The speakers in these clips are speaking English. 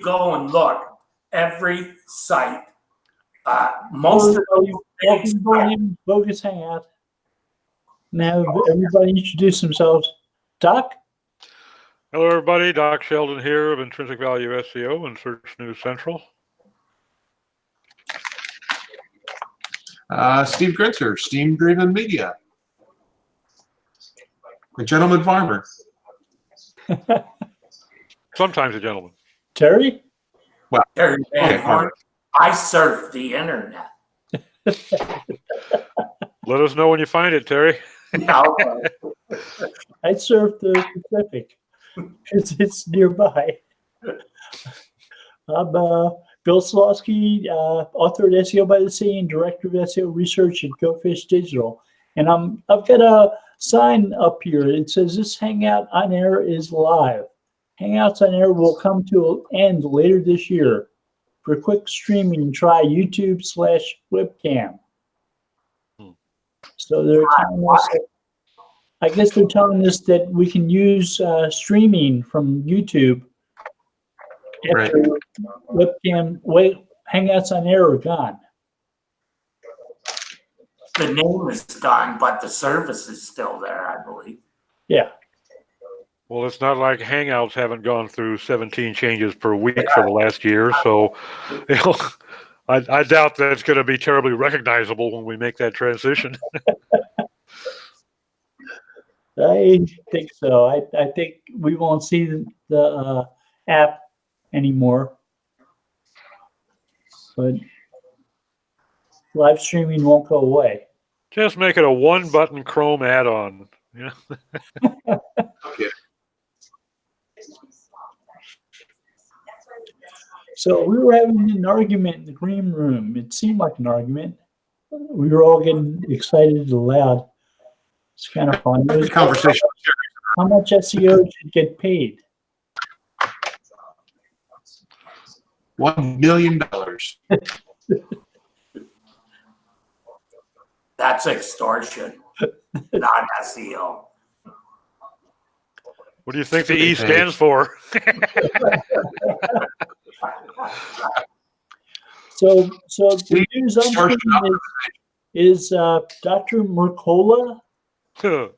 go and look, every site, most of the Bogus Hangout. Now everybody introduce themselves. Doc? Hello, everybody. Doc Sheldon here of Intrinsic Value SEO and Search News Central. Steve Gritzer, Steam Driven Media. A gentleman farmer. Sometimes a gentleman. Terry? Well, Terry Van Horn. I surf the internet. Let us know when you find it, Terry. I surf the Pacific. It's nearby. I'm Bill Slosky, author at SEO by the Sea and director of SEO research at GoFish Digital. And I've got a sign up here. It says this Hangout on Air is live. Hangouts on Air will come to an end later this year. For quick streaming, try YouTube/webcam. So they're telling us, I guess they're telling us that we can use streaming from YouTube after webcam. Hangouts on Air are gone. The name is gone, but the service is still there, I believe. Yeah. Well, it's not like Hangouts haven't gone through 17 changes per week for the last year, so I doubt that it's going to be terribly recognizable when we make that transition. I think so. I think we won't see the app anymore, but live streaming won't go away. Just make it a one-button Chrome add-on. Yeah. Okay. So we were having an argument in the green room. It seemed like an argument. We were all getting excited and loud. It's kind of fun. Good conversation. How much SEO should get paid? $1 million. That's extortion, not SEO. What do you think the E stands for? So the news I'm seeing is Dr. Mercola, who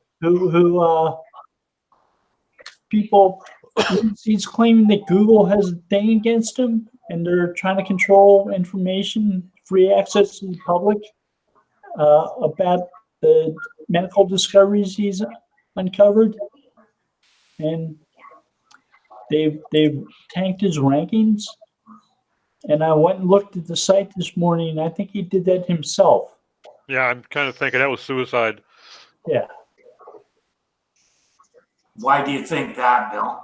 people, he's claiming that Google has a thing against him, and they're trying to control information, free access to the public about the medical discoveries he's uncovered, and they've tanked his rankings. And I went and looked at the site this morning, and I think he did that himself. Yeah, I'm kind of thinking that was suicide. Yeah. Why do you think that, Bill?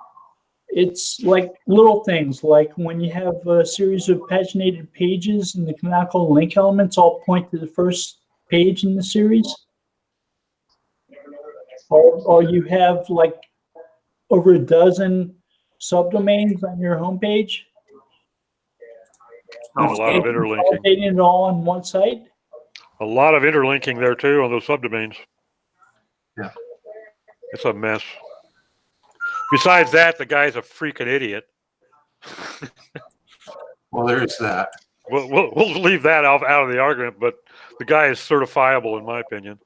It's like little things, like when you have a series of paginated pages and the canonical link elements all point to the first page in the series. Or you have like over a dozen subdomains on your homepage. There's a lot of interlinking. It all on one site. A lot of interlinking there too on those subdomains. Yeah. It's a mess. Besides that, the guy's a freaking idiot. Well, there is that. We'll leave that out of the argument, but the guy is certifiable in my opinion.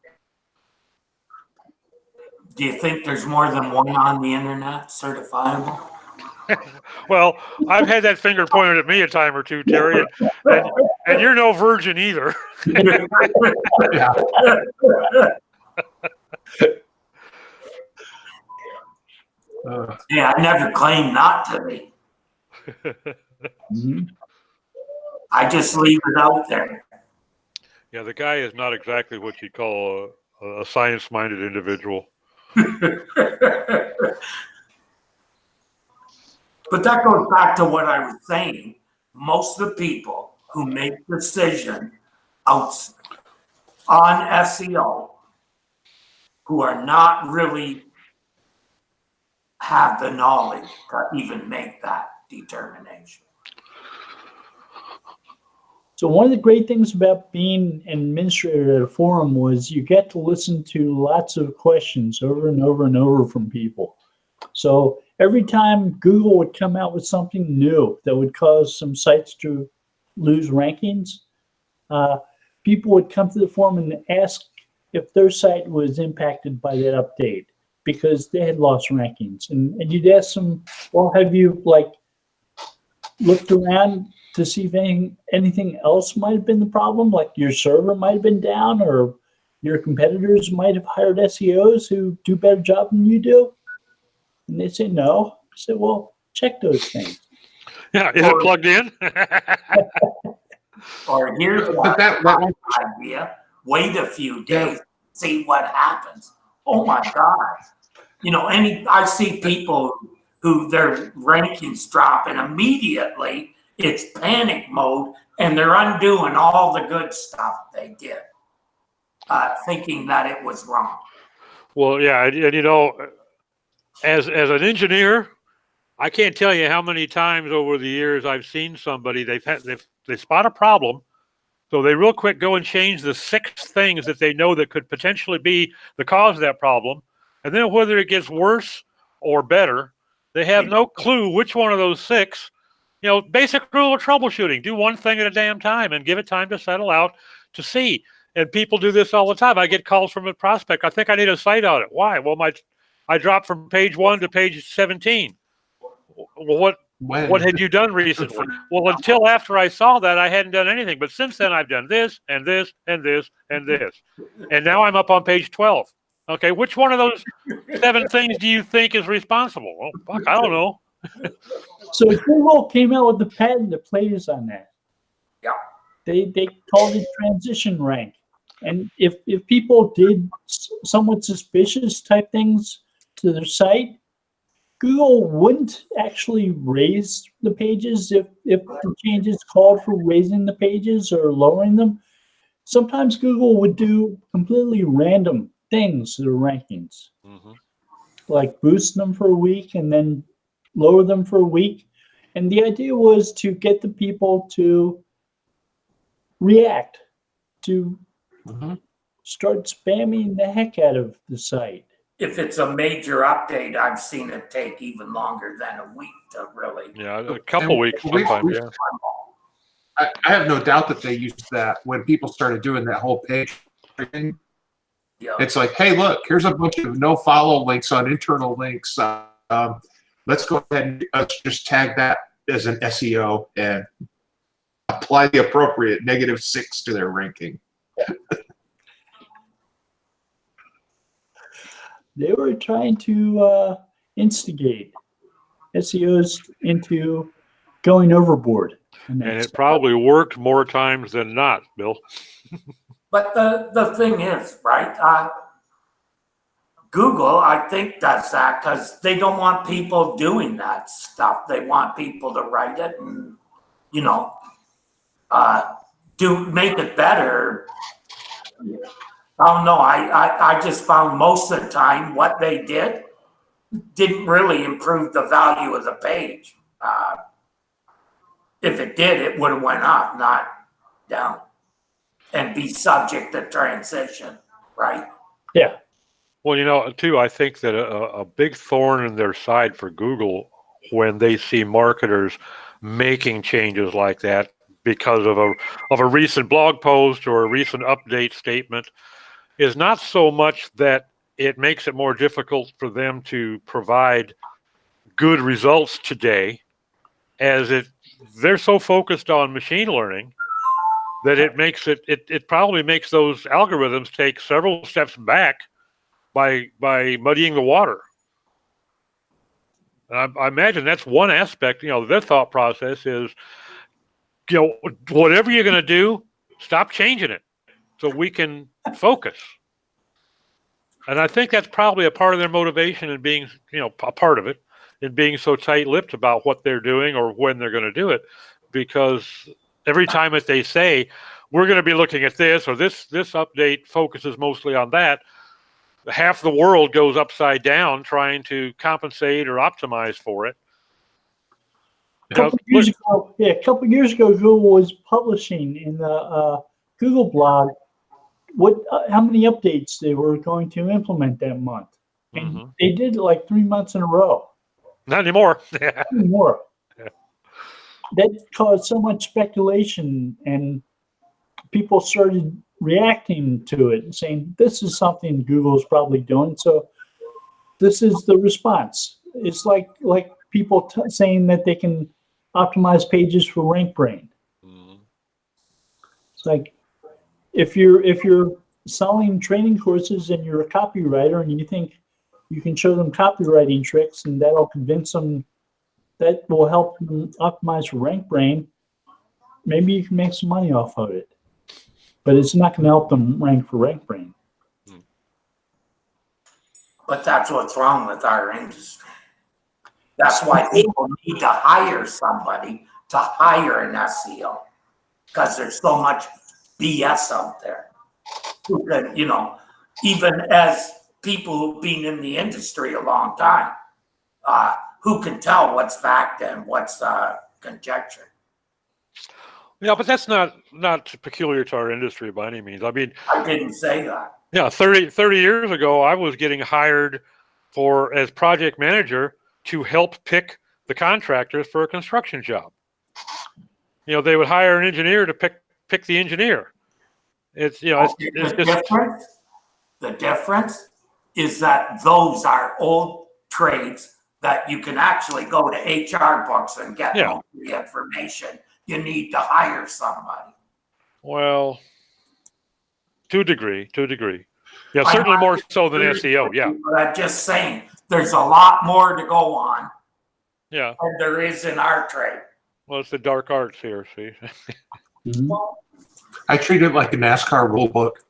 Do you think there's more than one on the internet certifiable? Well, I've had that finger pointed at me a time or two, Terry, and you're no virgin either. Yeah. Yeah, I never claimed not to be. I just leave it out there. Yeah, the guy is not exactly what you'd call a science-minded individual. But that goes back to what I was saying. Most of the people who make decisions on SEO who are not really have the knowledge to even make that determination. So one of the great things about being an administrator at a forum was you get to listen to lots of questions over and over and over from people. So every time Google would come out with something new that would cause some sites to lose rankings, people would come to the forum and ask if their site was impacted by that update because they had lost rankings. And you'd ask them, well, have you looked around to see if anything else might have been the problem? Like your server might have been down, or your competitors might have hired SEOs who do a better job than you do? And they say no. I said, well, check those things. Yeah, is it plugged in? Or here's But that one idea. Wait a few days, see what happens. Oh my God. I see people who their rankings drop and immediately it's panic mode and they're undoing all the good stuff they did, thinking that it was wrong. Well, yeah, and as an engineer, I can't tell you how many times over the years I've seen somebody they spot a problem, so they real quick go and change the 6 things that they know that could potentially be the cause of that problem, and then whether it gets worse or better, they have no clue which one of those 6. Basic rule of troubleshooting: do one thing at a damn time and give it time to settle out to see. And people do this all the time. I get calls from a prospect. I think I need a site audit. Why? Well, I dropped from page 1 to page 17. Well, what had you done recently? Well, until after I saw that, I hadn't done anything. But since then, I've done this and this and this and this. And now I'm up on page 12. Okay, which one of those 7 things do you think is responsible? Well, fuck, I don't know. So Google came out with the patent that plays on that. Yeah. They called it transition rank. And if people did somewhat suspicious type things to their site, Google wouldn't actually raise the pages if the changes called for raising the pages or lowering them. Sometimes Google would do completely random things to the rankings, like boost them for a week and then lower them for a week. And the idea was to get the people to react, to start spamming the heck out of the site. If it's a major update, I've seen it take even longer than a week to really. Yeah, a couple weeks sometimes, yeah. I have no doubt that they used that when people started doing that whole page thing. Yeah. It's like, hey, look, here's a bunch of no follow links on internal links. Let's go ahead and just tag that as an SEO and apply the appropriate -6 to their ranking. They were trying to instigate SEOs into going overboard. And it probably worked more times than not, Bill. But the thing is, right, Google, I think, does that because they don't want people doing that stuff. They want people to write it and, make it better. I don't know. I just found most of the time what they did didn't really improve the value of the page. If it did, it would have went up, not down, and be subject to transition, right? Yeah. Well, too, I think that a big thorn in their side for Google when they see marketers making changes like that because of a recent blog post or a recent update statement is not so much that it makes it more difficult for them to provide good results today, as they're so focused on machine learning that it probably makes those algorithms take several steps back by muddying the water. And I imagine that's one aspect. Their thought process is, whatever you're going to do, stop changing it so we can focus. And I think that's probably a part of their motivation in being, a part of it, in being so tight-lipped about what they're doing or when they're going to do it, because every time that they say, we're going to be looking at this, or this update focuses mostly on that, half the world goes upside down trying to compensate or optimize for it. A couple of years ago, Google was publishing in the Google blog how many updates they were going to implement that month. And Mhm. they did it like 3 months in a row. Not anymore. More. Yeah. That caused so much speculation, and people started reacting to it and saying, this is something Google's probably doing. So this is the response. It's like people saying that they can optimize pages for rank brain. Mhm. It's like if you're selling training courses and you're a copywriter and you think you can show them copywriting tricks and that'll convince them that will help them optimize for rank brain, maybe you can make some money off of it. But it's not going to help them rank for rank brain. But that's what's wrong with our industry. That's why people need to hire somebody to hire an SEO, because there's so much BS out there. Who can, even as people who've been in the industry a long time, who can tell what's fact and what's conjecture? Yeah, but that's not peculiar to our industry by any means. I mean, I didn't say that. yeah, 30 years ago, I was getting hired as project manager to help pick the contractors for a construction job. They would hire an engineer to pick the engineer. It's just The difference is that those are old trades that you can actually go to HR books and get most of the information you need to hire somebody. Well, to a degree. Yeah, certainly more so than SEO. Yeah. But I'm just saying, there's a lot more to go on. Yeah. Than there is in our trade. Well, it's the dark arts here, see. Mm-hmm. I treat it like a NASCAR rule book.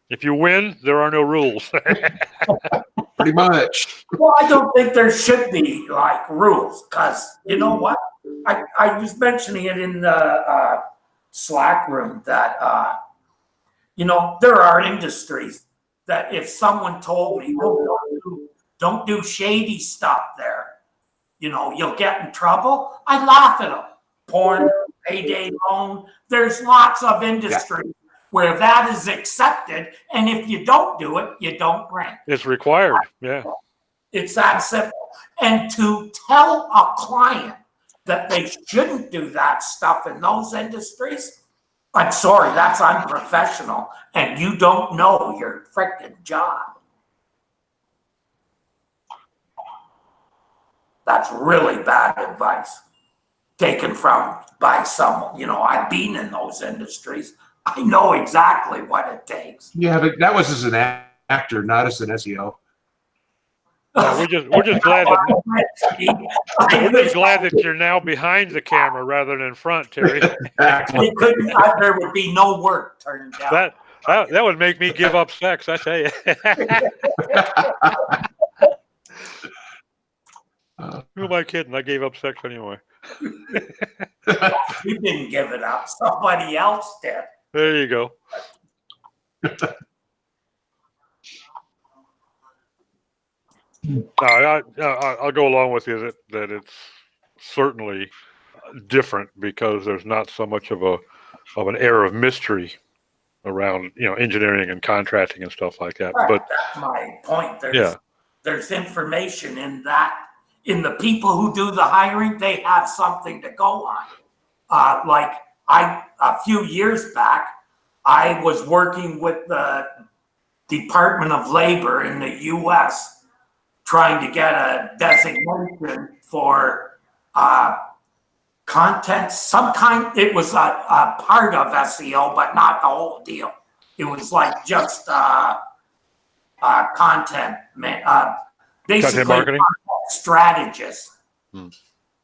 If you win, there are no rules. Pretty much. Well, I don't think there should be like rules, because you know what? I was mentioning it in the Slack room that there are industries that if someone told me, don't do shady stuff there, you'll get in trouble, I laugh at them. Porn, payday loan, there's lots of industries where that is accepted, and if you don't do it, you don't rank. It's required, yeah. It's that simple. And to tell a client that they shouldn't do that stuff in those industries, I'm sorry, that's unprofessional, and you don't know your freaking job. That's really bad advice taken by someone. I've been in those industries. I know exactly what it takes. Yeah, but that was as an actor, not as an SEO. We're just glad that you're now behind the camera rather than in front, Terry. There would be no work turned down. That would make me give up sex, I tell you. Who am I kidding? I gave up sex anyway. You didn't give it up. Somebody else did. There you go. I'll go along with you that it's certainly different because there's not so much of an air of mystery around engineering and contracting and stuff like that. Right, but that's my point. There's information in that. In the people who do the hiring, they have something to go on. Like a few years back, I was working with the Department of Labor in the U.S. trying to get a designation for content, some kind. It was a part of SEO, but not the whole deal. It was like just content, basically content marketing strategist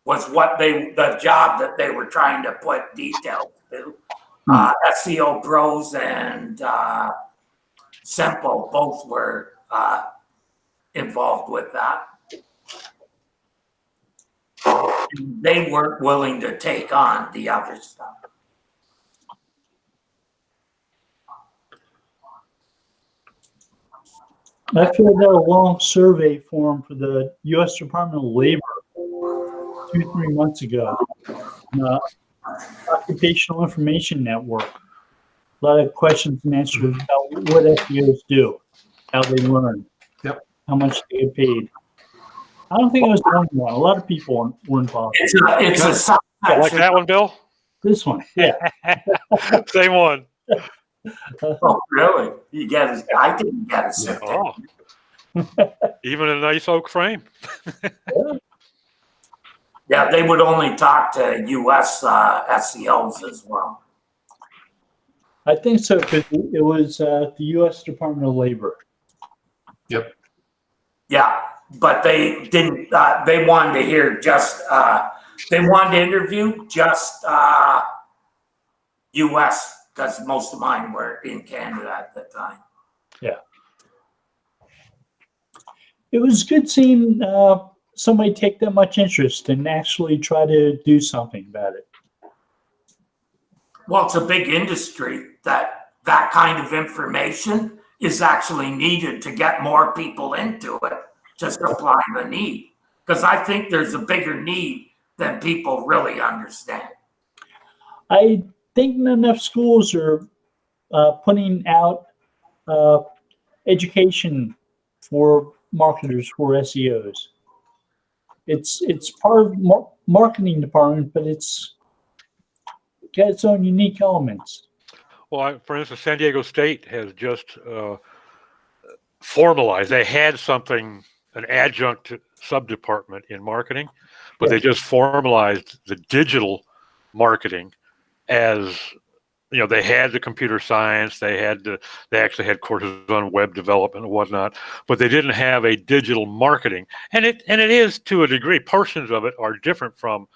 was the job that they were trying to put details to. SEO Pros and Simple both were involved with that. They weren't willing to take on the other stuff. I filled out a long survey form for the U.S. Department of Labor 2-3 months ago. Occupational Information Network. A lot of questions and answers about what SEOs do, how they learn, how much they get paid. I don't think it was the only one. A lot of people were involved. It's a You like subsection. that one, Bill? This one, yeah. Same one. Oh, really? You get it? I didn't get a certificate. Oh. Even a nice oak frame. Yeah, they would only talk to U.S. SEOs as well. I think so because it was the U.S. Department of Labor. Yep. Yeah, but they didn't. They wanted to hear just. They wanted to interview just U.S. because most of mine were in Canada at the time. Yeah. It was good seeing somebody take that much interest and actually try to do something about it. Well, it's a big industry that kind of information is actually needed to get more people into it to supply the need. Because I think there's a bigger need than people really understand. I think not enough schools are putting out education for marketers, for SEOs. It's part of marketing department, but it's got its own unique elements. Well, for instance, San Diego State has just formalized. They had something, an adjunct sub-department in marketing, but they just formalized the digital marketing as, you know, they had the computer science, they actually had courses on web development and whatnot, but they didn't have a digital marketing. And it is, to a degree, portions of it are different from,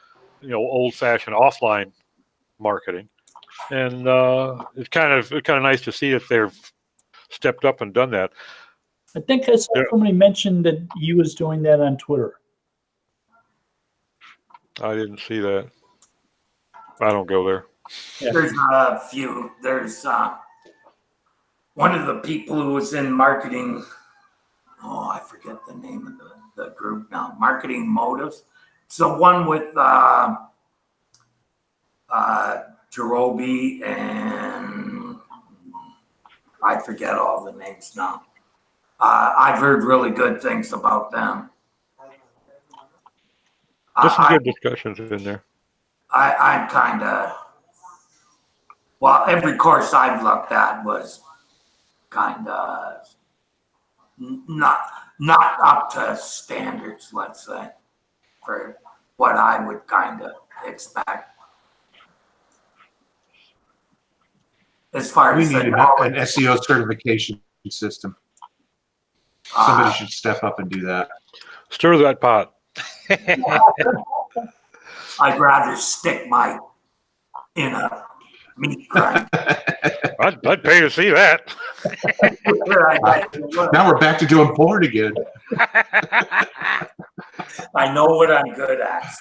you know, old-fashioned offline marketing. And it's kind of nice to see that they've stepped up and done that. I think I saw somebody mention that he was doing that on Twitter. I didn't see that. I don't go there. Yeah. There's a few. There's one of the people who was in marketing. Oh, I forget the name of the group now. Marketing Motives. It's the one with Jerobi and I forget all the names now. I've heard really good things about them. There's some good discussions in there. I'm kind of, well, every course I've looked at was kind of not up to standards, let's say, for what I would kind of expect. As far We as need an SEO certification system. Somebody should step up and do that. Stir that pot. I'd rather stick my in a meat grinder. I'd pay to see that. Now we're back to doing porn again. I know what I'm good at.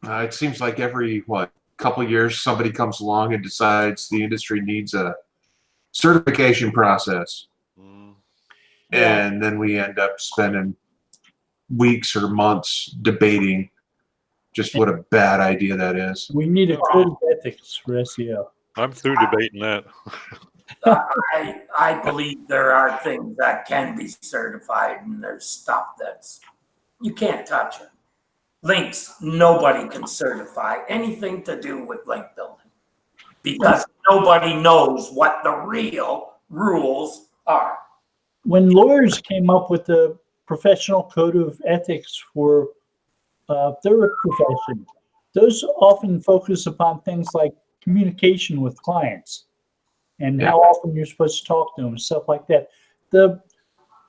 It seems like every couple of years somebody comes along and decides the industry needs a certification process, and then we end up spending weeks or months debating just what a bad idea that is. We need a code of ethics for SEO. I'm through debating that. I believe there are things that can be certified, and there's stuff that's you can't touch it. Links, nobody can certify anything to do with link building because nobody knows what the real rules are. When lawyers came up with the professional code of ethics for their profession, those often focus upon things like communication with clients and how often you're supposed to talk to them, stuff like that. The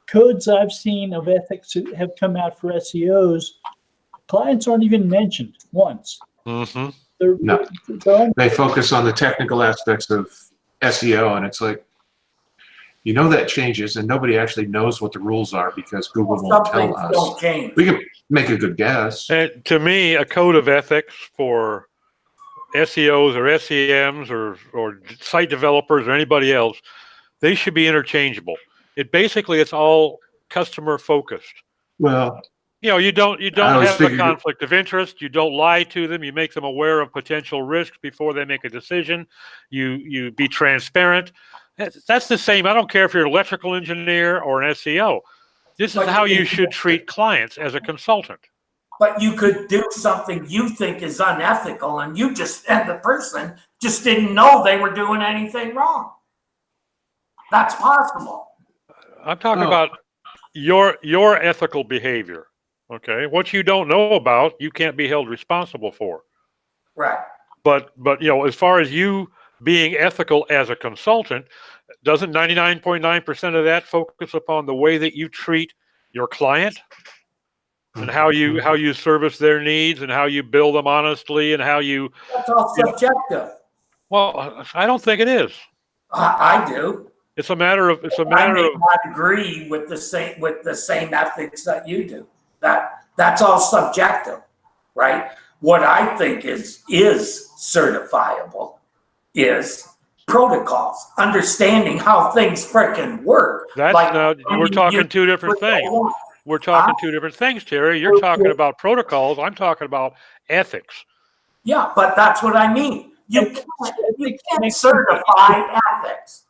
codes I've seen of ethics that have come out for SEOs, clients aren't even mentioned once. Mm-hmm. They focus on the technical aspects of SEO, and it's like, you know, that changes, and nobody actually knows what the rules are because Google won't tell us. Don't change. We can make a good guess. And to me, a code of ethics for SEOs or SEMs or site developers or anybody else, they should be interchangeable. It's all customer focused. Well, You don't I always have a figured- conflict of interest. You don't lie to them. You make them aware of potential risks before they make a decision. You be transparent. That's the same. I don't care if you're an electrical engineer or an SEO. This is how you should treat clients as a consultant. But you could do something you think is unethical, and the person just didn't know they were doing anything wrong. That's possible. I'm talking about your ethical behavior. Okay, what you don't know about, you can't be held responsible for. Right. But as far as you being ethical as a consultant, doesn't 99.9% of that focus upon the way that you treat your client and how you service their needs and how you bill them honestly and how you? That's all subjective. Well, I don't think it is. I do. It's a matter of. I may not agree with the same ethics that you do. That's all subjective, right? What I think is certifiable is protocols, understanding how things frickin' work. We're talking two different things. We're talking two different things, Terry. You're talking about protocols. I'm talking about ethics. Yeah, but that's what I mean. You can't certify ethics.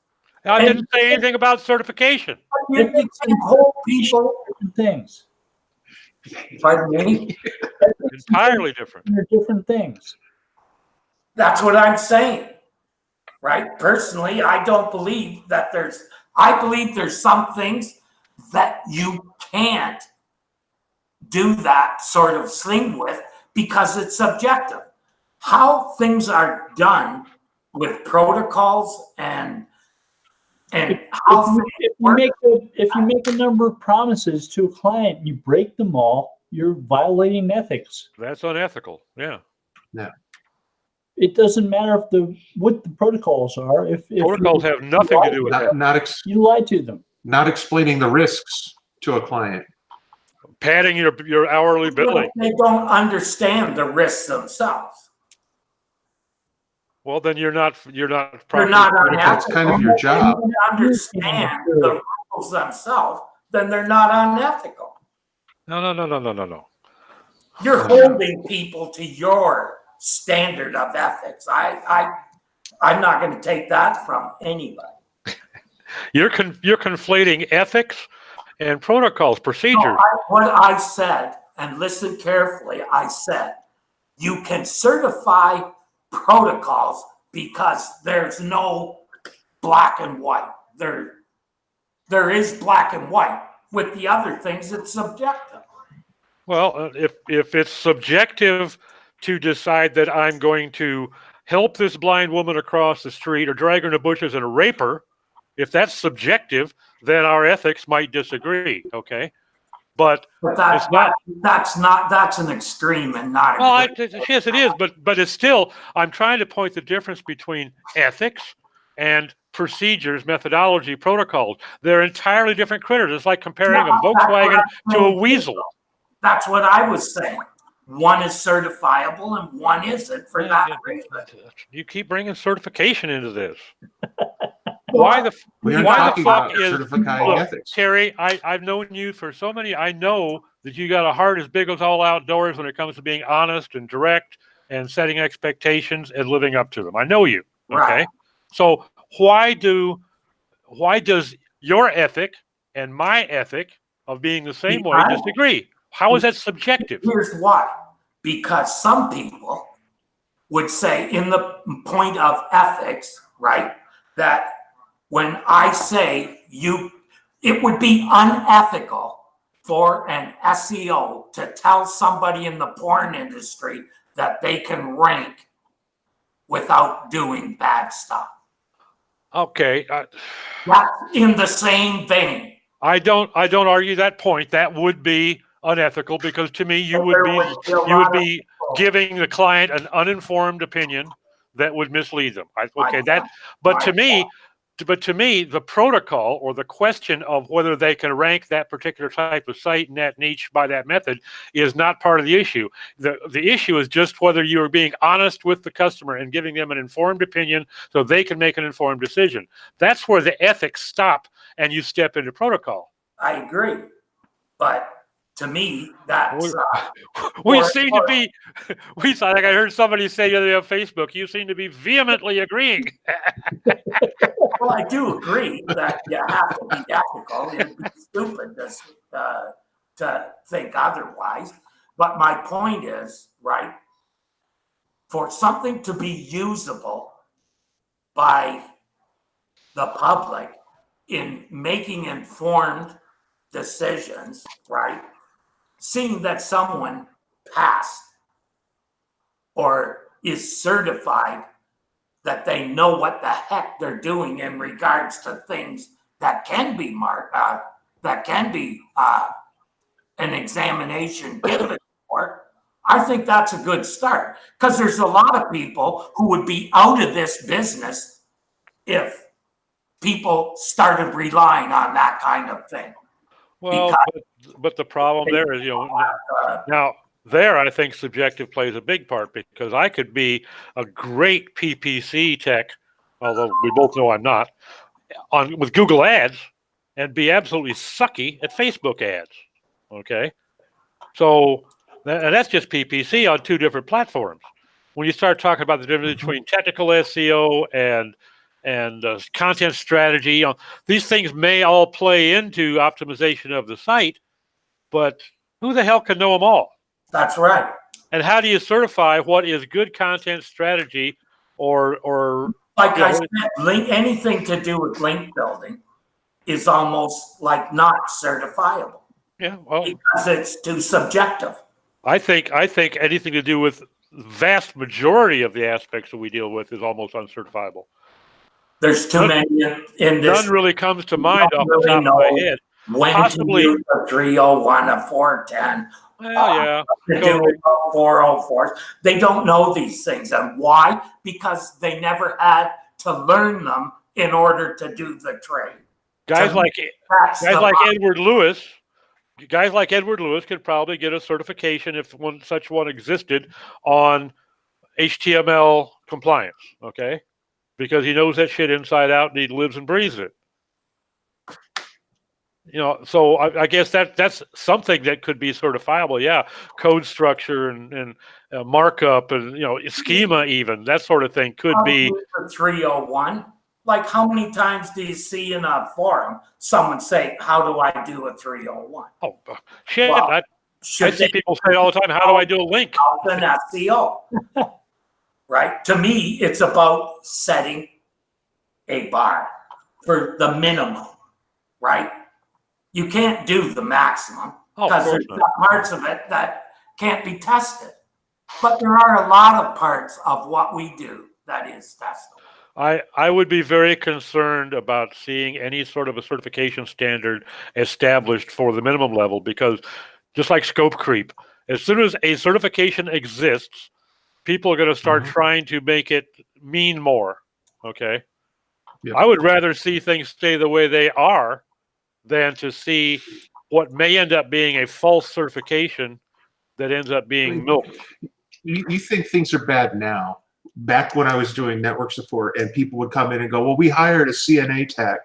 I didn't say anything about certification. You can hold people Different things. Pardon me? Entirely different. They're different things. That's what I'm saying, right? Personally, I don't believe that I believe there's some things that you can't do that sort of thing with because it's subjective. How things are done with protocols and how if you make a number of promises to a client, you break them all, you're violating ethics. That's unethical. Yeah. It doesn't matter what the protocols are. If protocols have nothing to do with that. You lie to them. Not explaining the risks to a client. Padding your hourly billing. They don't understand the risks themselves. Well, then you're not You're not unethical. That's kind of your job. If they understand the rules themselves, then they're not unethical. No. You're holding people to your standard of ethics. I'm not going to take that from anybody. You're conflating ethics and protocols, procedures. No, what I said, and listen carefully, I said you can certify protocols because there's no black and white. There is black and white. With the other things, it's subjective. Well, if it's subjective to decide that I'm going to help this blind woman across the street or drag her in the bushes and rape her, if that's subjective, then our ethics might disagree. Okay, but that's an extreme and not. Well, yes, it is, but it's still. I'm trying to point the difference between ethics and procedures, methodology, protocols. They're entirely different critters. It's like comparing a Volkswagen to a weasel. That's what I was saying. One is certifiable and one isn't for that reason. You keep bringing certification into this. Why the fuck is certifying ethics? Terry, I've known you for so many. I know that you got a heart as big as all outdoors when it comes to being honest and direct and setting expectations and living up to them. I know you. Okay. Right. So why does your ethic and my ethic of being the same way disagree? How is that subjective? Here's why. Because some people would say in the point of ethics, right, that when I say it would be unethical for an SEO to tell somebody in the porn industry that they can rank without doing bad stuff. Okay. That's in the same vein. I don't argue that point. That would be unethical because to me you would be giving the client an uninformed opinion that would mislead them. But to me, the protocol or the question of whether they can rank that particular type of site in that niche by that method is not part of the issue. The issue is just whether you are being honest with the customer and giving them an informed opinion so they can make an informed decision. That's where the ethics stop and you step into protocol. I agree. But to me, that's we or- seem to be. We like I heard somebody say the other day on Facebook. You seem to be vehemently agreeing. well, I do agree that you have to be ethical. It'd be stupid to think otherwise. But my point is, right, for something to be usable by the public in making informed decisions, right, seeing that someone passed or is certified that they know what the heck they're doing in regards to things that can be marked, that can be an examination given for. I think that's a good start because there's a lot of people who would be out of this business if people started relying on that kind of thing. Well, but the problem there is, now there I think subjective plays a big part because I could be a great PPC tech, although we both know I'm not, with Google Ads, and be absolutely sucky at Facebook ads. Okay, so and that's just PPC on two different platforms. When you start talking about the difference between technical SEO and content strategy, these things may all play into optimization of the site, but who the hell can know them all? That's right. And how do you certify what is good content strategy or like I said, anything to do with link building is almost like not certifiable. Yeah, well, because it's too subjective. I think anything to do with the vast majority of the aspects that we deal with is almost uncertifiable. There's too many in this. None really comes to mind off the top of my head. When Possibly to use a 301, a 410. Well, yeah. To do 404s. They don't know these things. And why? Because they never had to learn them in order to do the trade. Guys like Edward Lewis could probably get a certification if such one existed on HTML compliance, okay? Because he knows that shit inside out and he lives and breathes it. So I guess that's something that could be certifiable. Yeah, code structure and markup and schema, even that sort of thing could be. 301. Like, how many times do you see in a forum someone say, "How do I do a 301?" Oh shit! Well, I see people say all the time, "How do I do a link?" An SEO, right? To me, it's about setting a bar for the minimum, right? You can't do the maximum because there's parts of it that can't be tested. But there are a lot of parts of what we do that is testable. I would be very concerned about seeing any sort of a certification standard established for the minimum level because just like scope creep, as soon as a certification exists, people are going to start trying to make it mean more, okay? Yep. I would rather see things stay the way they are than to see what may end up being a false certification that ends up being milked. You think things are bad now. Back when I was doing network support and people would come in and go, well, we hired a CNA tech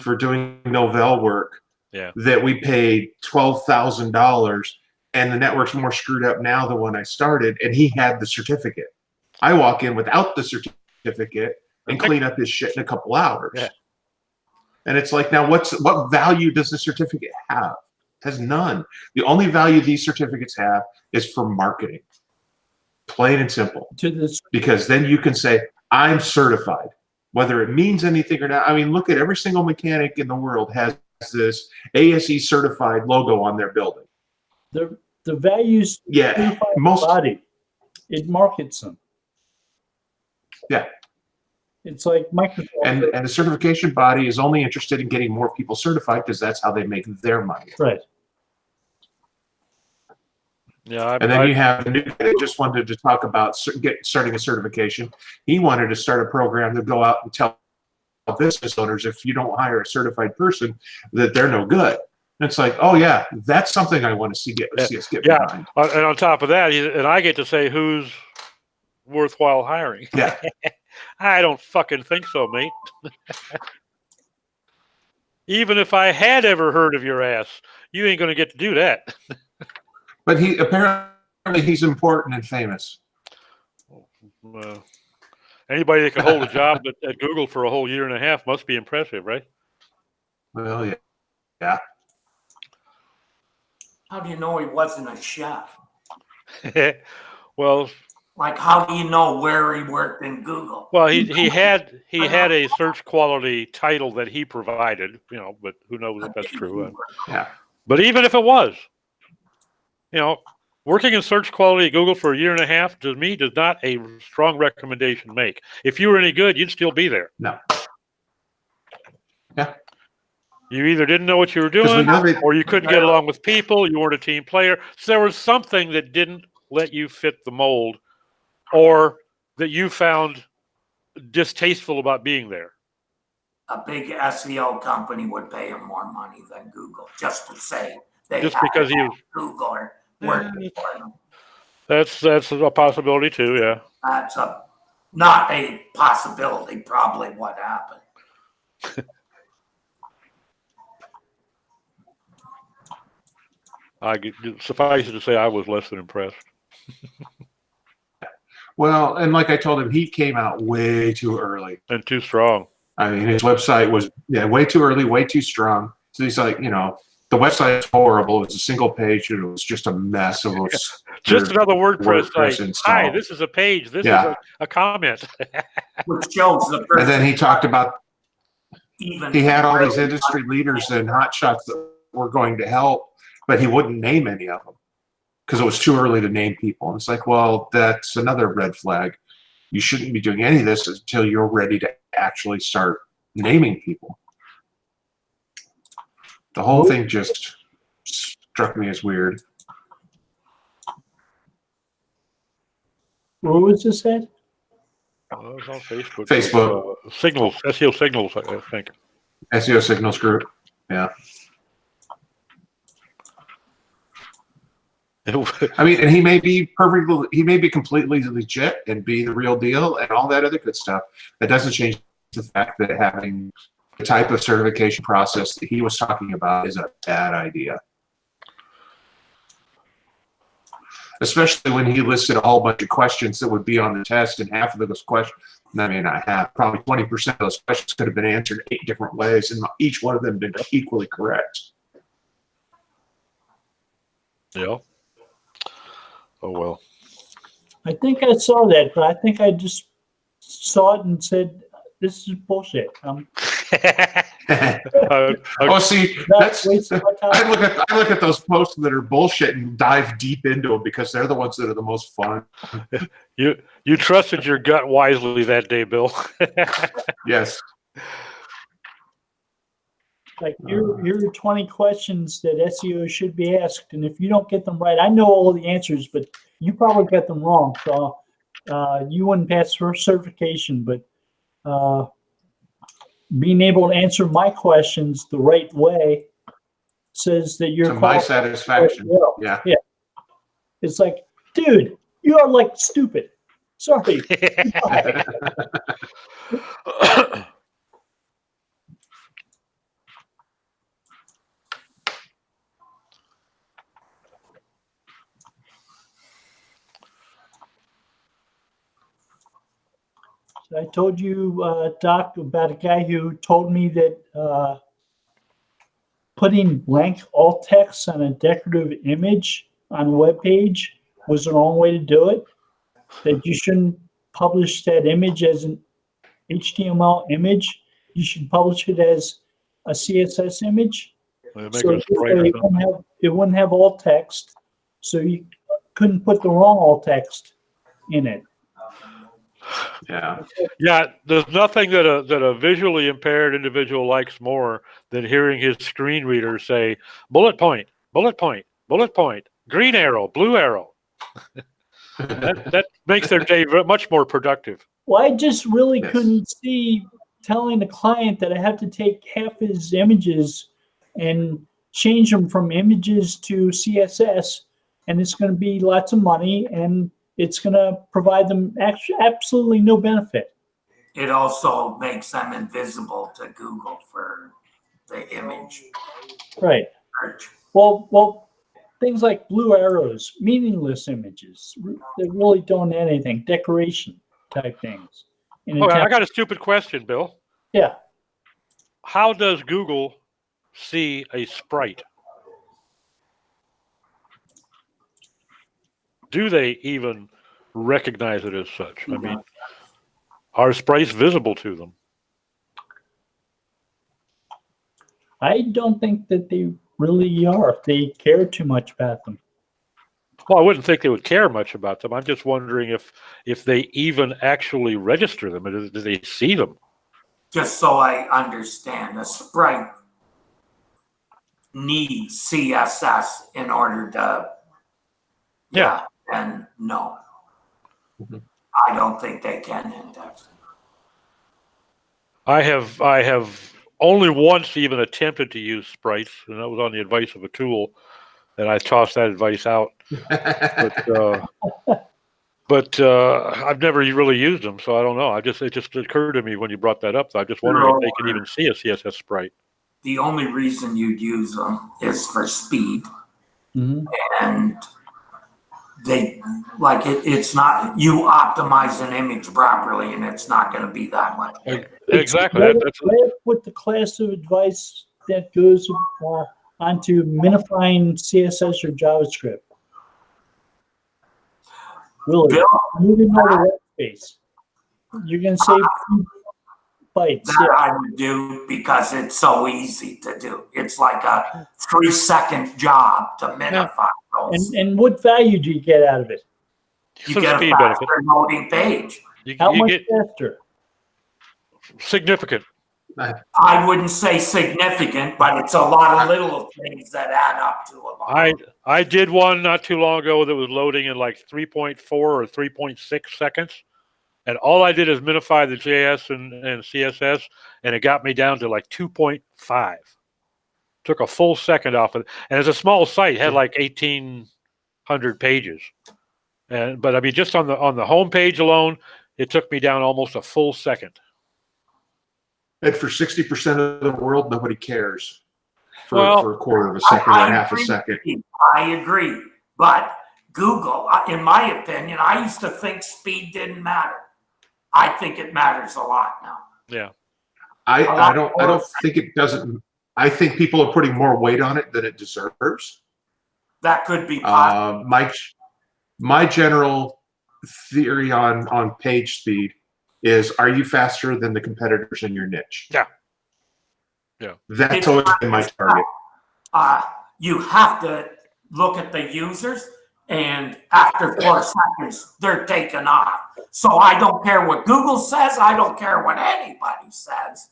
for doing Novell work that we paid $12,000 and the network's more screwed up now than when I started and he had the certificate. I walk in without the certificate and clean up his shit in a couple hours. Yeah. And it's like, now what value does the certificate have? It has none. The only value these certificates have is for marketing. Plain and simple. Because then you can say, I'm certified. Whether it means anything or not. I mean, look at every single mechanic in the world has this ASE certified logo on their building. The values body. It markets them. Yeah. It's like Microsoft. And the certification body is only interested in getting more people certified because that's how they make their money. Right. Yeah, and then you have a new guy that just wanted to talk about starting a certification. He wanted to start a program to go out and tell business owners if you don't hire a certified person that they're no good. And it's like, oh yeah, that's something I want to see us get behind. And on top of that, and I get to say who's worthwhile hiring. Yeah. I don't fucking think so, mate. Even if I had ever heard of your ass, you ain't going to get to do that. But apparently he's important and famous. Anybody that can hold a job at Google for a whole year and a half must be impressive, right? Well, yeah. How do you know he wasn't a chef? Well, Like, how do you know where he worked in Google? well, he had a search quality title that he provided, but who knows if that's true. Yeah. But even if it was, working in search quality at Google for a year and a half, to me, does not a strong recommendation make. If you were any good, you'd still be there. No. Yeah. You either didn't know what you were doing, or you couldn't get along with people, you weren't a team player. So there was something that didn't let you fit the mold, or that you found distasteful about being there. A big SEO company would pay him more money than Google just to say they Just because he was Google or working for them. That's a possibility too, yeah. That's not a possibility, probably what happened. Suffice it to say, I was less than impressed. Well, and like I told him, he came out way too early. And too strong. I mean, his website was way too early, way too strong. So he's like, the website's horrible. It's a single page, and it was just a mess of just another WordPress site. install. Hi, this is a page. This is a comment. Which shows the person. And then he talked about he had all these really industry leaders and hotshots that were going to help, but he wouldn't name any of them because it was too early to name people. And it's like, well, that's another red flag. You shouldn't be doing any of this until you're ready to actually start naming people. The whole thing just struck me as weird. Where was this at? It was on Facebook. Facebook. Signals, SEO Signals, I think. SEO Signals Group. Yeah. I mean, and he may be completely legit and be the real deal and all that other good stuff. That doesn't change the fact that having the type of certification process that he was talking about is a bad idea. Especially when he listed a whole bunch of questions that would be on the test, and half of those questions, probably 20% of those questions could have been answered 8 different ways, and each one of them been equally correct. Yeah. Oh, well. I think I saw that, but I think I just saw it and said, this is bullshit. Oh, see, I look at those posts that are bullshit and dive deep into them because they're the ones that are the most fun. You trusted your gut wisely that day, Bill. Yes. Like, here are 20 questions that SEO should be asked, and if you don't get them right, I know all the answers, but you probably get them wrong, so you wouldn't pass for certification. But being able to answer my questions the right way says that you're to my satisfaction. Yeah. It's like, dude, you are like stupid. Sorry. I told you, Doc, about a guy who told me that putting blank alt text on a decorative image on a web page was the wrong way to do it. That you shouldn't publish that image as an HTML image. You should publish it as a CSS image. So it wouldn't have alt text, so you couldn't put the wrong alt text in it. Yeah. There's nothing that a visually impaired individual likes more than hearing his screen reader say bullet point, bullet point, bullet point, green arrow, blue arrow. that makes their day much more productive. Well, I just really couldn't see telling the client that I have to take half his images and change them from images to CSS, and it's going to be lots of money, and it's going to provide them absolutely no benefit. It also makes them invisible to Google for the image. image Right. search. Well, things like blue arrows, meaningless images that really don't add anything, decoration type things. Okay, I got a stupid question, Bill. Yeah. How does Google see a sprite? Do they even recognize it as such? I mean, are sprites visible to them? I don't think that they really are. They care too much about them. Well, I wouldn't think they would care much about them. I'm just wondering if they even actually register them. Do they see them? Just so I understand, a sprite needs CSS in order to, and no, I don't think they can index it. I have only once even attempted to use sprites, and that was on the advice of a tool, and I tossed that advice out. But I've never really used them, so I don't know. It just occurred to me when you brought that up. I just wondered if they could even see a CSS sprite. The only reason you'd use them is for speed, and they it's not, you optimize an image properly, and it's not going to be that much. Exactly. That's with the class of advice that goes onto minifying CSS or JavaScript. Really, Bill, moving over to web space, you're going to save bytes. That I would do because it's so easy to do. It's like a 3-second job to minify those. And what value do you get out of it? You get a faster loading page. How much faster? Significant. I wouldn't say significant, but it's a lot of little things that add up to a lot. I did one not too long ago that was loading in like 3.4 or 3.6 seconds. And all I did is minify the JS and CSS, and it got me down to like 2.5. Took a full second off of it. And it's a small site, it had like 1,800 pages. But I mean, just on the home page alone, it took me down almost a full second. And for 60% of the world, nobody cares for a quarter of a second or half a second. I agree. But Google, in my opinion, I used to think speed didn't matter. I think it matters a lot now. Yeah. I don't think it doesn't. I think people are putting more weight on it than it deserves. That could be possible. My general theory on page speed is: are you faster than the competitors in your niche? Yeah. Yeah. That's always been my target. You have to look at the users, and after 4 seconds, they're taken off. So I don't care what Google says. I don't care what anybody says.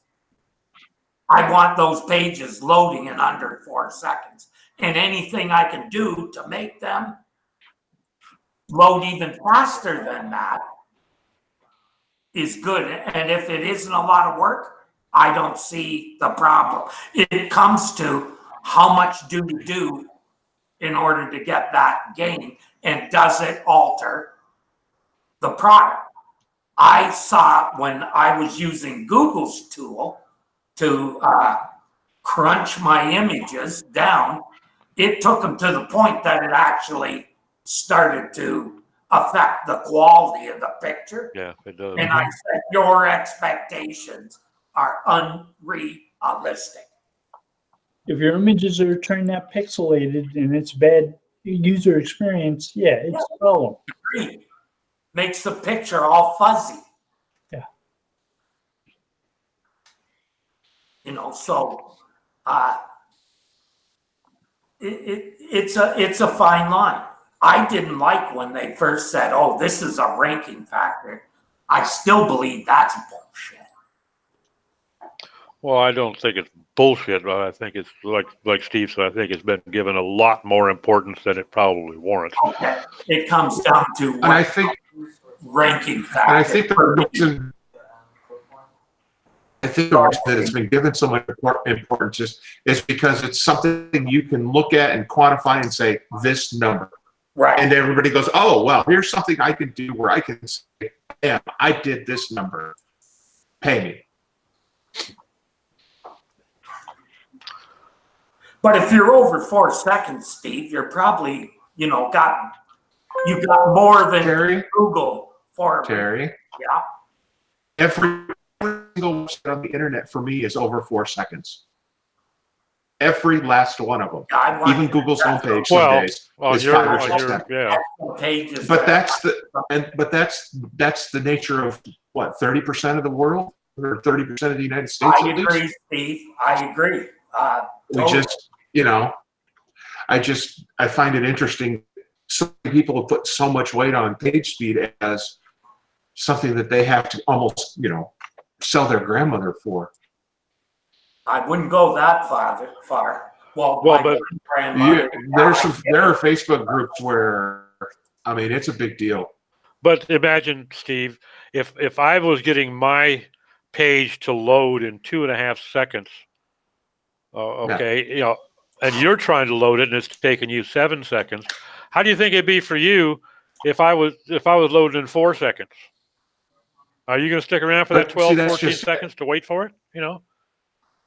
I want those pages loading in under 4 seconds. And anything I can do to make them load even faster than that is good. And if it isn't a lot of work, I don't see the problem. It comes to how much do you do in order to get that gain, and does it alter the product? I saw when I was using Google's tool to crunch my images down, it took them to the point that it actually started to affect the quality of the picture. Yeah, it does. And I said, your expectations are unrealistic. If your images are turning out pixelated and it's bad user experience, it's a problem. Makes the picture all fuzzy. Yeah. So it's a fine line. I didn't like when they first said, "Oh, this is a ranking factor." I still believe that's bullshit. Well, I don't think it's bullshit, but I think it's like Steve said. I think it's been given a lot more importance than it probably warrants. Okay, it comes down to And I think ranking factor. And I think the reason that it's been given so much importance is because it's something you can look at and quantify and say this number. Right. And everybody goes, oh, well, here's something I can do where I can say, yeah, I did this number. Pay me. But if you're over 4 seconds, Steve, you're probably, you got more than Terry, Google for. Terry, Yeah. every single website on the internet for me is over 4 seconds. Every last one of them. Even Google's homepage some days is 5 or 6 seconds. Yeah. Pages. But that's the nature of what, 30% of the world or 30% of the United States. I agree, Steve. I agree. We just, I find it interesting. So many people have put so much weight on page speed as something that they have to almost, sell their grandmother for. I wouldn't go that far. Well, but there are Facebook groups where, it's a big deal. But imagine, Steve, if I was getting my page to load in 2.5 seconds, and you're trying to load it and it's taking you 7 seconds, how do you think it'd be for you if I was loaded in 4 seconds? Are you going to stick around for that 12, 14 seconds to wait for it?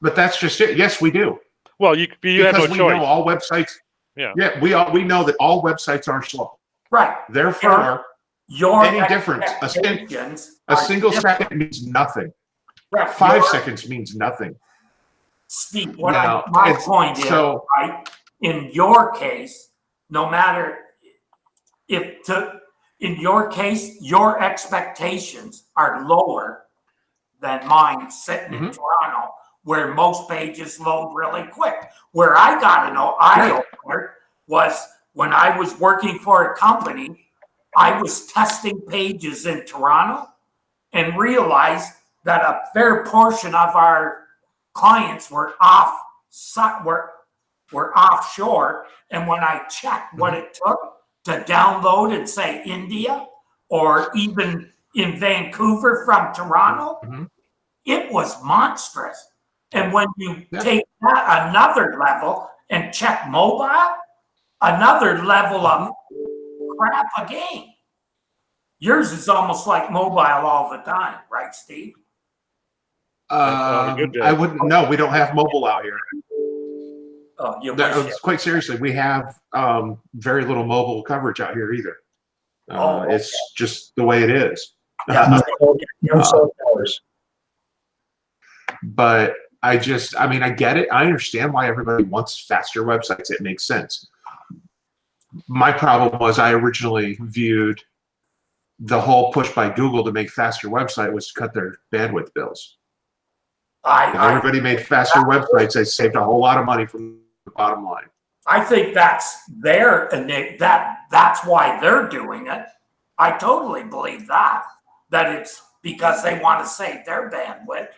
But that's just it. Yes, we do. Well, you have no choice. Because we know all websites. Yeah. Yeah, we know that all websites are slow. Right. Therefore, any difference, a single different. second means nothing. Right. 5 seconds means nothing. Steve, my point is, right, in your case, no matter in your case, your expectations are lower than mine sitting in Toronto, where most pages load really quick. Where I got an eye-opener was when I was working for a company, I was testing pages in Toronto and realized that a fair portion of our clients were offshore. And when I checked what it took to download and say India or even in Vancouver from Toronto, it was monstrous. And when you take that another level and check mobile, another level of crap again. Yours is almost like mobile all the time, right, Steve? I wouldn't. No, we don't have mobile out here. Oh, quite seriously, we have very little mobile coverage out here either. It's just the way it is. Yeah. But I get it. I understand why everybody wants faster websites. It makes sense. My problem was I originally viewed the whole push by Google to make faster website was to cut their bandwidth bills. If everybody made faster websites, they saved a whole lot of money from the bottom line. I think that's that's why they're doing it. I totally believe that it's because they want to save their bandwidth.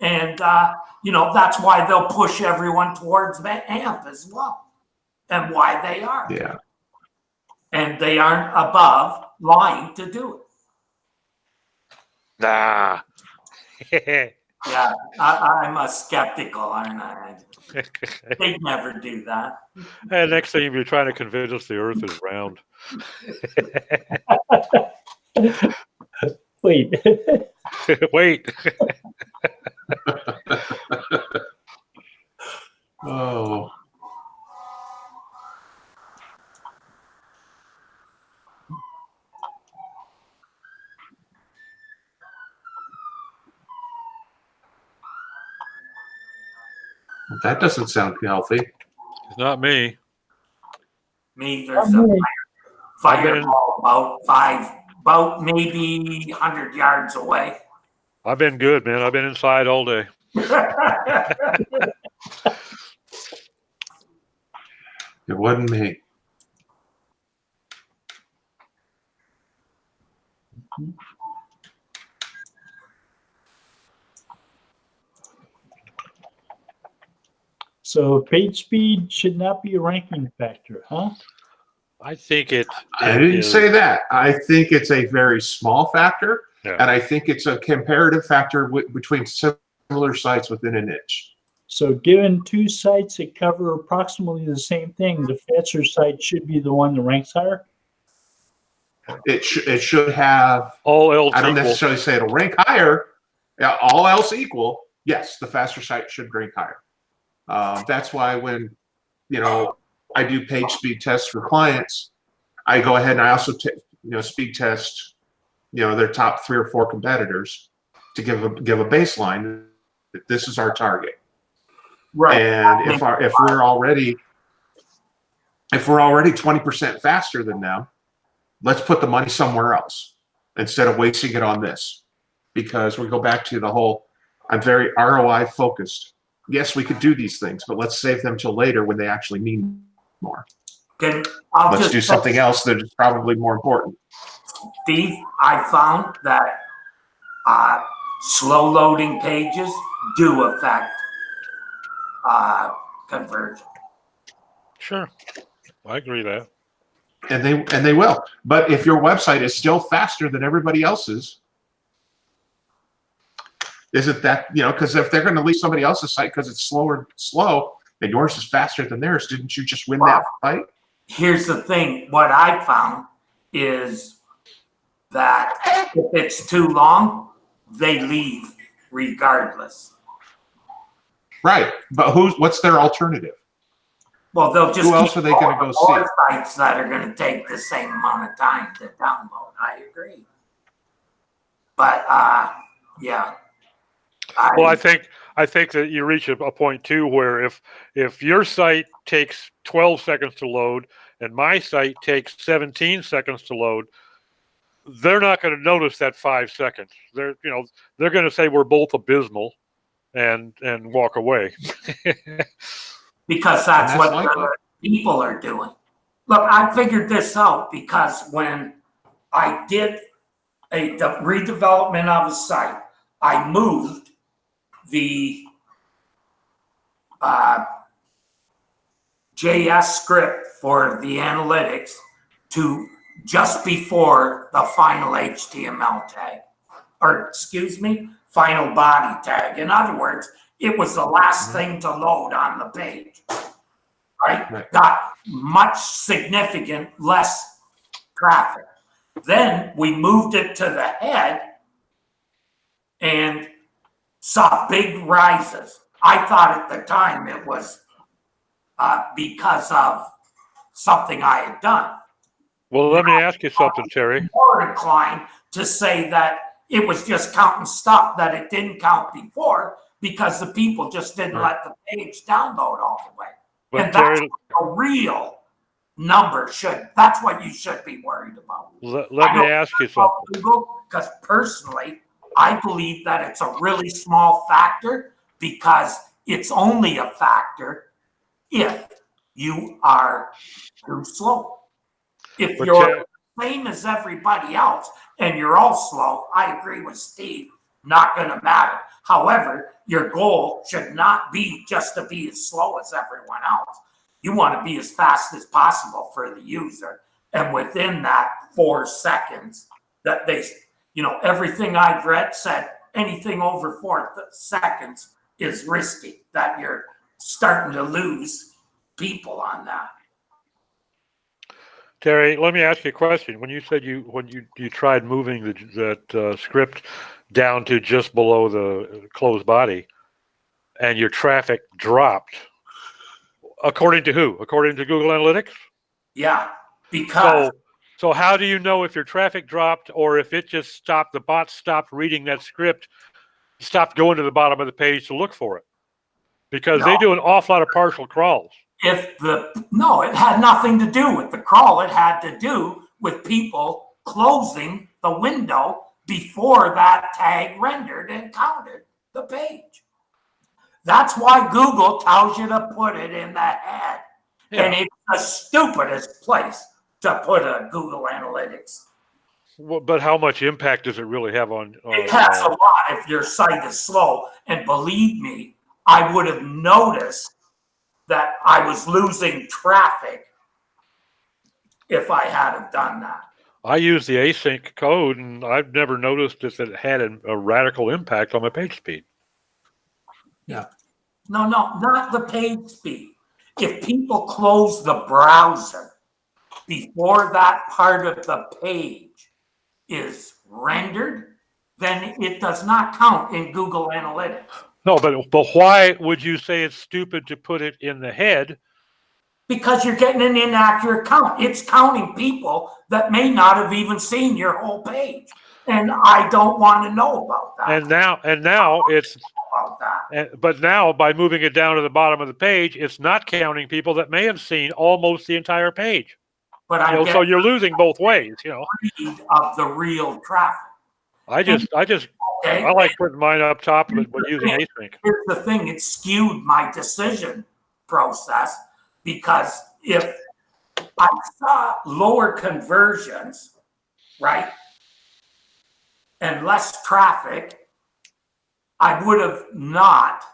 And, that's why they'll push everyone towards AMP as well. And why they are. Yeah. And they aren't above lying to do it. Nah. Yeah, I'm a skeptical, aren't I? They'd never do that. And next thing you're trying to convince us the Earth is round. Wait. Wait. Oh. That doesn't sound healthy. It's not me. Me, there's a fireball about maybe 100 yards away. I've been good, man. I've been inside all day. It wasn't me. So page speed should not be a ranking factor, huh? I think I didn't say that. I think it's a very small factor, and I think it's a comparative factor between similar sites within a niche. So given two sites that cover approximately the same thing, the faster site should be the one that ranks higher? It should have all else I don't equal. necessarily say it'll rank higher. Yeah, all else equal, yes, the faster site should rank higher. That's why when I do page speed tests for clients. I go ahead and I also speed test, their top 3 or 4 competitors to give a baseline. This is our target. Right. And if we're already 20% faster than them, let's put the money somewhere else instead of wasting it on this. Because we go back to the whole, I'm very ROI focused. Yes, we could do these things, but let's save them till later when they actually mean more. Let's do something else that is probably more important. Steve, I found that slow loading pages do affect conversion. Sure, I agree with that. And they will. But if your website is still faster than everybody else's, isn't that, because if they're going to leave somebody else's site because it's slow and yours is faster than theirs, didn't you just win that fight? Here's the thing. What I found is that if it's too long, they leave regardless. Right. But what's their alternative? Well, they'll just who else are they going to go see? Sites that are going to take the same amount of time to download. I agree. But yeah. Well, I think that you reach a point too where if your site takes 12 seconds to load and my site takes 17 seconds to load, they're not going to notice that 5 seconds. They're going to say we're both abysmal and walk away. Because that's what people are doing. Look, I figured this out because when I did the redevelopment of a site, I moved the JS script for the analytics to just before the final HTML tag, or excuse me, final body tag. In other words, it was the last thing to load on the page, right? Got much significant less traffic. Then we moved it to the head and saw big rises. I thought at the time it was because of something I had done. Well, let me ask you something, Terry. More inclined to say that it was just counting stuff that it didn't count before because the people just didn't let the page download all the way. But and that's a real number that's what you should be worried about. Let me ask you something. Because personally, I believe that it's a really small factor because it's only a factor if you are too slow. If you're the same as everybody else and you're all slow, I agree with Steve, not going to matter. However, your goal should not be just to be as slow as everyone else. You want to be as fast as possible for the user. And within that 4 seconds that everything I've read said anything over 4 seconds is risky, that you're starting to lose people on that. Terry, let me ask you a question. When you said you tried moving that script down to just below the closed body, and your traffic dropped, according to who? According to Google Analytics? Yeah, because so how do you know if your traffic dropped or if it just stopped? The bot stopped reading that script, stopped going to the bottom of the page to look for it, because they do an awful lot of partial crawls. It had nothing to do with the crawl. It had to do with people closing the window before that tag rendered and counted the page. That's why Google tells you to put it in the head. Yeah. And it's the stupidest place to put a Google Analytics. Well, but how much impact does it really have on it has a lot if your site is slow. And believe me, I would have noticed that I was losing traffic if I hadn't done that. I use the async code, and I've never noticed that it had a radical impact on my page speed. Yeah. No, not the page speed. If people close the browser before that part of the page is rendered, then it does not count in Google Analytics. No, but why would you say it's stupid to put it in the head Because you're getting an inaccurate count. It's counting people that may not have even seen your whole page. And I don't want to know about that. And now it's, about that. but now by moving it down to the bottom of the page, it's not counting people that may have seen almost the entire page. But I So you're losing both ways, read of the real traffic. I like putting mine up top but using async. Here's the thing, it skewed my decision process, because if I saw lower conversions, right, and less traffic, I would have not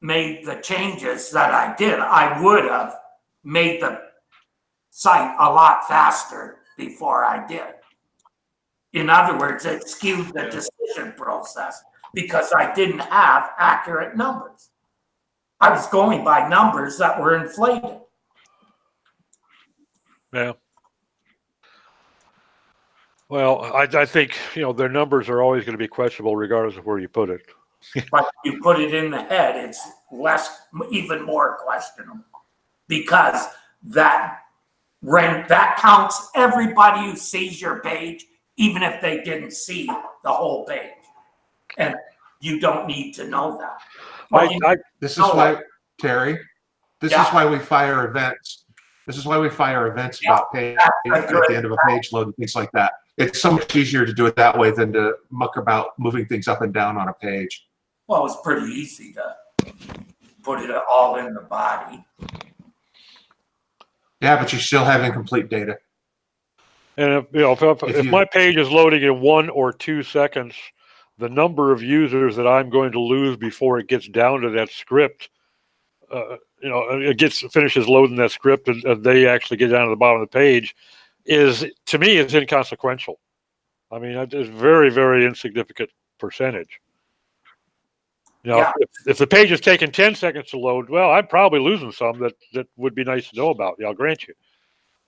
made the changes that I did. I would have made the site a lot faster before I did. In other words, it skewed the decision process because I didn't have accurate numbers. I was going by numbers that were inflated. Yeah. Well, I think, their numbers are always going to be questionable regardless of where you put it. But you put it in the head, it's even more questionable, because that counts everybody who sees your page, even if they didn't see the whole page. And you don't need to know that. This is why, Terry, this is why we fire events. This is why we fire events about page at the end of a page load and things like that. It's so much easier to do it that way than to muck about moving things up and down on a page. Well, it's pretty easy to put it all in the body. Yeah, but you still have incomplete data. And if my page is loading in 1 or 2 seconds, the number of users that I'm going to lose before it gets down to that script, it finishes loading that script and they actually get down to the bottom of the page, to me is inconsequential. I mean, it's very, very insignificant percentage. If the page is taking 10 seconds to load, well, I'm probably losing some that would be nice to know about. I'll grant you.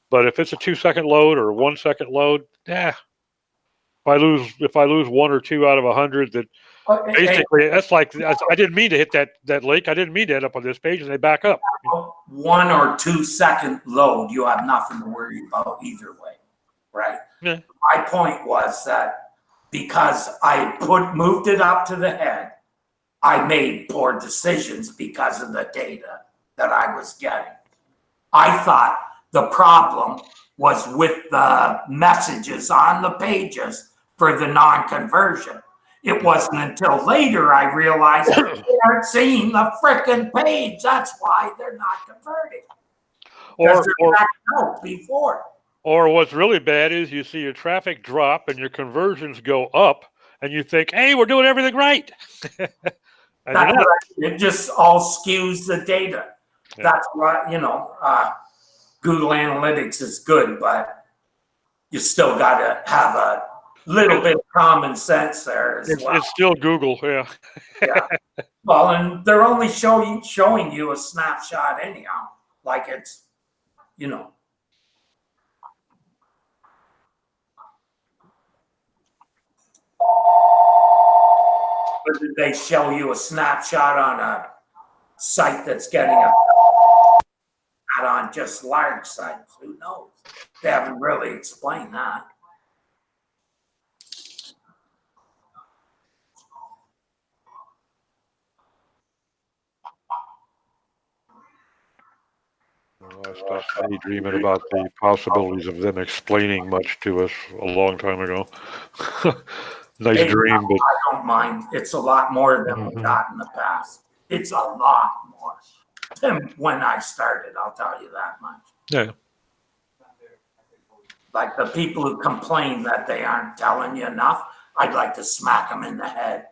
But if it's a 2-second load or a 1-second load, if I lose 1 or 2 out of 100, that basically that's like I didn't mean to hit that link. I didn't mean to end up on this page, and they back up. 1 or 2 second load, you have nothing to worry about either way, right? Yeah. My point was that because I moved it up to the head, I made poor decisions because of the data that I was getting. I thought the problem was with the messages on the pages for the non-conversion. It wasn't until later I realized they aren't seeing the frickin' page. That's why they're not converting. Or what's really bad is you see your traffic drop and your conversions go up, and you think, "Hey, we're doing everything right." It just all skews the data. Yeah. That's why, Google Analytics is good, but you still got to have a little bit of common sense there as well. It's still Google, yeah. Yeah. Well, and they're only showing you a snapshot anyhow, like it's, Or did they show you a snapshot on a site that's getting not on just large sites? Who knows? They haven't really explained that. I stopped daydreaming about the possibilities of them explaining much to us a long time ago. Nice dream, but I don't mind. It's a lot more than we got in the past. It's a lot more than when I started, I'll tell you that much. Yeah. Like the people who complain that they aren't telling you enough, I'd like to smack them in the head.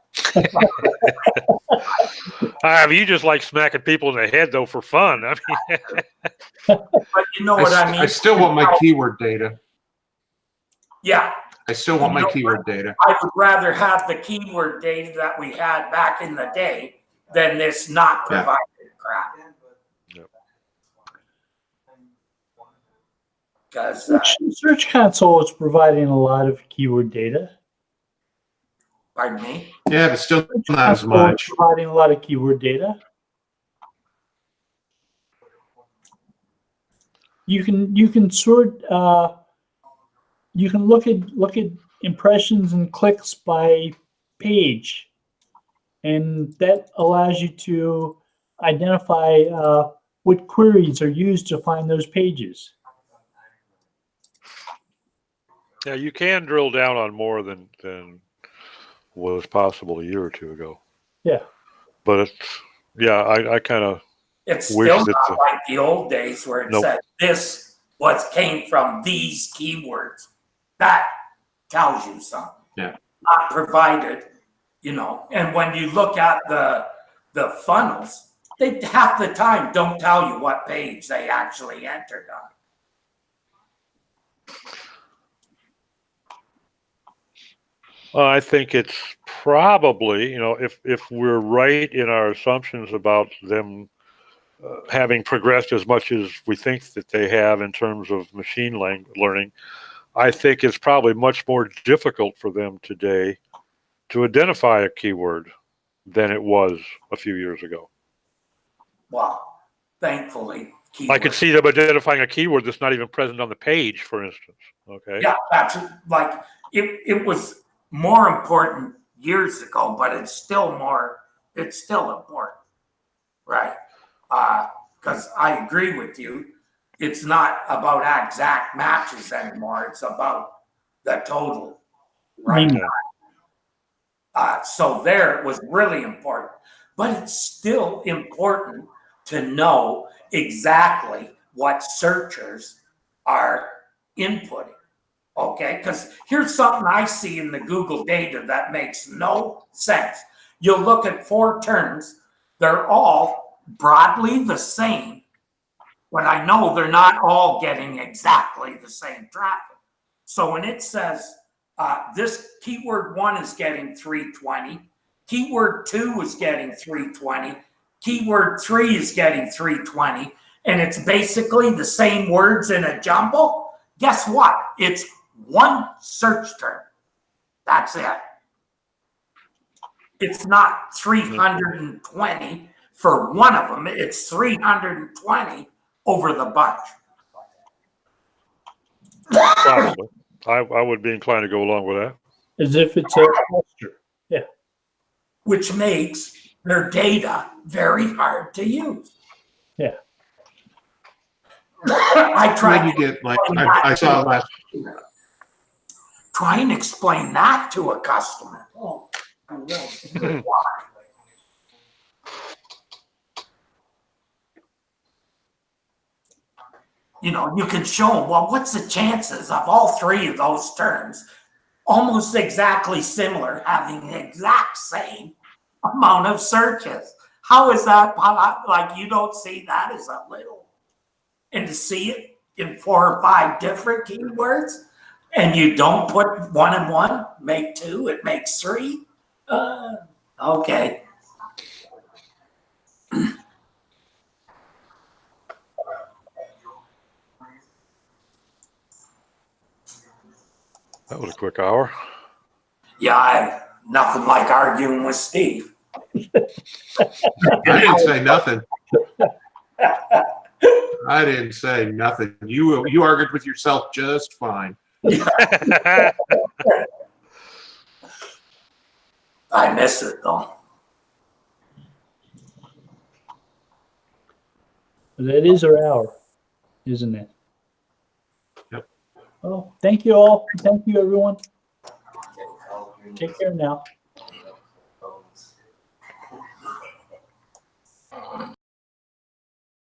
You just like smacking people in the head, though, for fun. I mean, but you know what I mean? I still want my keyword data. Yeah. I still want my keyword data. I would rather have the keyword data that we had back in the day than this not provided crap. Yep. Because Search Console is providing a lot of keyword data. Pardon me? Yeah, but still not as much. Providing a lot of keyword data. you can sort you can look at impressions and clicks by page, and that allows you to identify what queries are used to find those pages. Yeah, you can drill down on more than was possible a year or two ago. Yeah. But it's, yeah, I kind of It's wish still that not like the old days where it Nope. said this came from these keywords. That tells you something. Yeah. Not provided, you know. And when you look at the funnels, they half the time don't tell you what page they actually entered on. I think it's probably, you know, if we're right in our assumptions about them having progressed as much as we think that they have in terms of machine learning, I think it's probably much more difficult for them today to identify a keyword than it was a few years ago. Well, thankfully, I could see them identifying a keyword that's not even present on the page, for instance. Okay. Yeah, that's like it was more important years ago, but it's still important, right? Because I agree with you. It's not about exact matches anymore. It's about the total, right? So there it was really important, but it's still important to know exactly what searchers are inputting. Okay, because here's something I see in the Google data that makes no sense. You'll look at 4 terms, they're all broadly the same, but I know they're not all getting exactly the same traffic. So when it says this keyword 1 is getting 320, keyword 2 is getting 320, keyword 3 is getting 320, and it's basically the same words in a jumble, guess what? It's one search term. That's it. It's not 320 for one of them. It's 320 over the bunch. Probably. I would be inclined to go along with that. As if it's a cluster. Yeah. Which makes their data very hard to use. Yeah. I tried to get like I saw last. Try and explain that to a customer. Oh, you know, you can show them, well, what's the chances of all 3 of those terms almost exactly similar having the exact same amount of searches? How is that? Like, you don't see that as a little. And to see it in 4 or 5 different keywords, and you don't put 1 and 1, make 2, it makes 3. Okay. That was a quick hour. Yeah, nothing like arguing with Steve. I didn't say nothing. I didn't say nothing. You argued with yourself just fine. I miss it though. That is our hour, isn't it? Yep. Well, thank you all. Thank you, everyone. Take care now.